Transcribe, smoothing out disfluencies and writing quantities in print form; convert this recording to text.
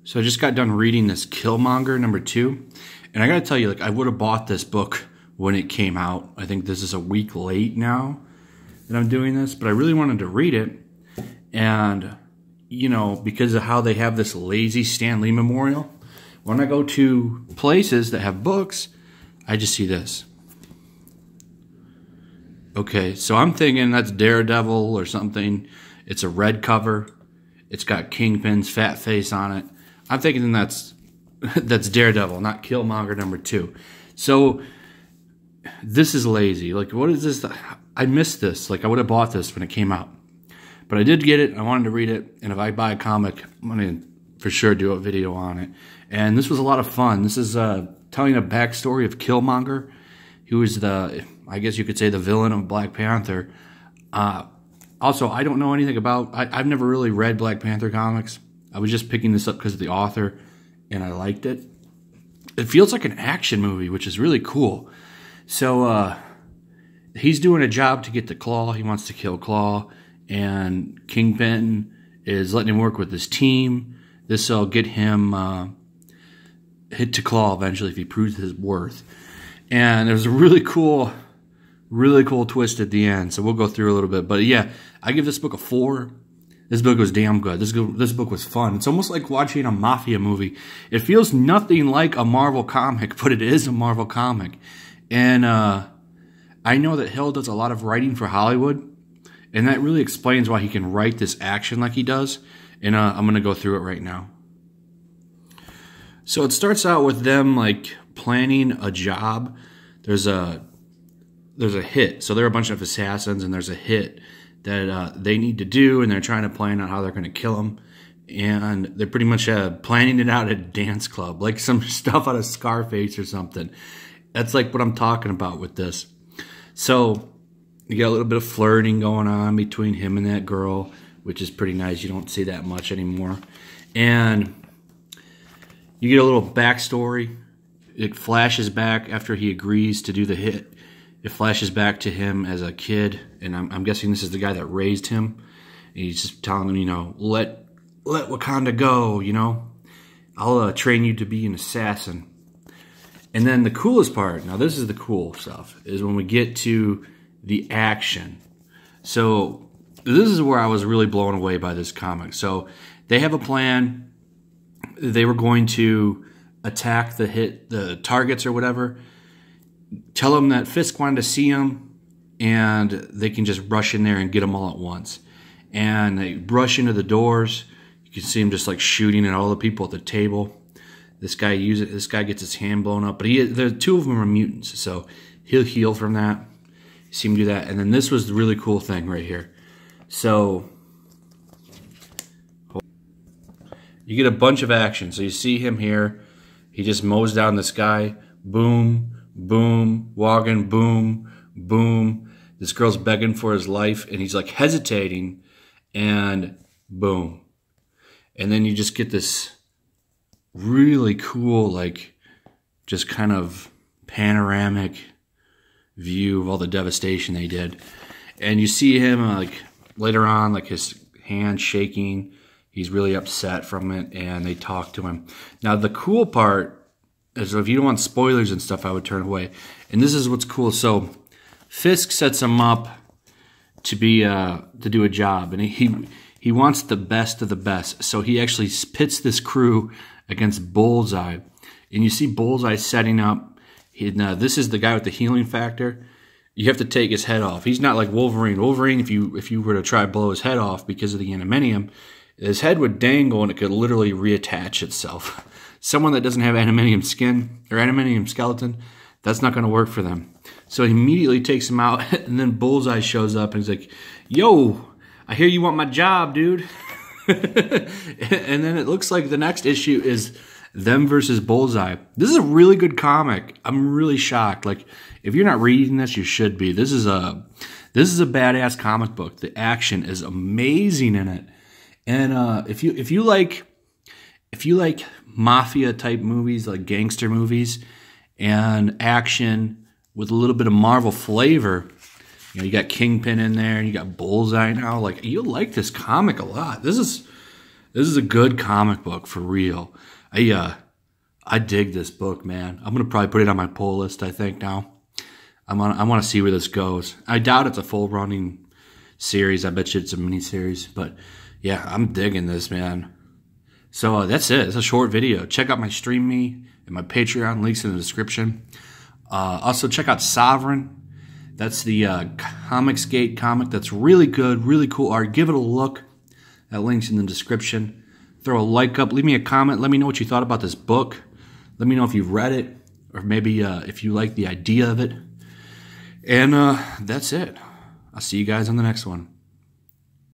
So I just got done reading this Killmonger #2, and I gotta tell you, like, I would have bought this book when it came out. I think this is a week late now that I'm doing this, but I really wanted to read it, and, you know, because of how they have this lazy Stan Lee memorial, when I go to places that have books, I just see this. Okay, so I'm thinking that's Daredevil or something. It's a red cover. It's got Kingpin's fat face on it. I'm thinking that's Daredevil, not Killmonger #2. So this is lazy. Like, what is this? I missed this. Like, I would have bought this when it came out. But I did get it. I wanted to read it. And if I buy a comic, I'm going to for sure do a video on it. And this was a lot of fun. This is telling a backstory of Killmonger, who is the, I guess you could say, the villain of Black Panther. Also, I don't know anything about, I've never really read Black Panther comics. I was just picking this up because of the author, and I liked it. It feels like an action movie, which is really cool. So, he's doing a job to get to Claw. He wants to kill Claw, and Kingpin is letting him work with his team. This will get him hit to Claw eventually if he proves his worth. And there's a really cool twist at the end, so we'll go through a little bit. But yeah, I give this book a 4. This book was damn good. This book was fun. It's almost like watching a mafia movie. It feels nothing like a Marvel comic, but it is a Marvel comic. And I know that Hill does a lot of writing for Hollywood, and that really explains why he can write this action like he does. And I'm going to go through it right now. So it starts out with them like planning a job. There's a hit. So there are a bunch of assassins, and there's a hit that they need to do, and they're trying to plan out how they're going to kill them. And they're pretty much planning it out at a dance club, like some stuff out of Scarface or something. That's like what I'm talking about with this. So you got a little bit of flirting going on between him and that girl, which is pretty nice. You don't see that much anymore. And you get a little backstory. It flashes back after he agrees to do the hit. It flashes back to him as a kid, and I'm guessing this is the guy that raised him. And he's just telling him, you know, let Wakanda go, you know. I'll train you to be an assassin. And then the coolest part, now this is the cool stuff, is when we get to the action. So this is where I was really blown away by this comic. So they have a plan. They were going to attack the targets or whatever. Tell them that Fisk wanted to see them, and they can just rush in there and get them all at once. And they rush into the doors. You can see him just like shooting at all the people at the table. This guy gets his hand blown up, but the two of them are mutants, so he'll heal from that. You see him do that, and then this was the really cool thing right here. So you get a bunch of action. So you see him here. He just mows down this guy. Boom. Boom, walking, boom, boom. This girl's begging for his life, and he's like hesitating, and boom. And then you just get this really cool, like, just kind of panoramic view of all the devastation they did. And you see him, like, later on, like, his hand shaking. He's really upset from it, and they talk to him. Now, the cool part, so if you don't want spoilers and stuff, I would turn away. And this is what's cool. So Fisk sets him up to do a job, and he wants the best of the best. So he actually pits this crew against Bullseye, and you see Bullseye setting up. This is the guy with the healing factor. You have to take his head off. He's not like Wolverine. Wolverine, if you were to try to blow his head off because of the adamantium, his head would dangle and it could literally reattach itself. Someone that doesn't have adamantium skin or adamantium skeleton, that's not going to work for them. So he immediately takes him out, and then Bullseye shows up and he's like, "Yo, I hear you want my job, dude." And then it looks like the next issue is them versus Bullseye. This is a really good comic. I'm really shocked. Like, if you're not reading this, you should be. This is a badass comic book. The action is amazing in it. And if you like mafia type movies, like gangster movies, and action with a little bit of Marvel flavor, you know, you got Kingpin in there, and you got Bullseye now. Like, you'll like this comic a lot. This This is a good comic book for real. I dig this book, man. I'm gonna probably put it on my pull list, I think, now. I want to see where this goes. I doubt it's a full running series. I bet you it's a mini series. But yeah, I'm digging this, man. So that's it. It's a short video. Check out my Stream Me and my Patreon. Links in the description. Also, check out Sovereign. That's the Comicsgate comic. That's really good, really cool art. Give it a look. That link's in the description. Throw a like up. Leave me a comment. Let me know what you thought about this book. Let me know if you've read it, or maybe if you like the idea of it. And that's it. I'll see you guys on the next one.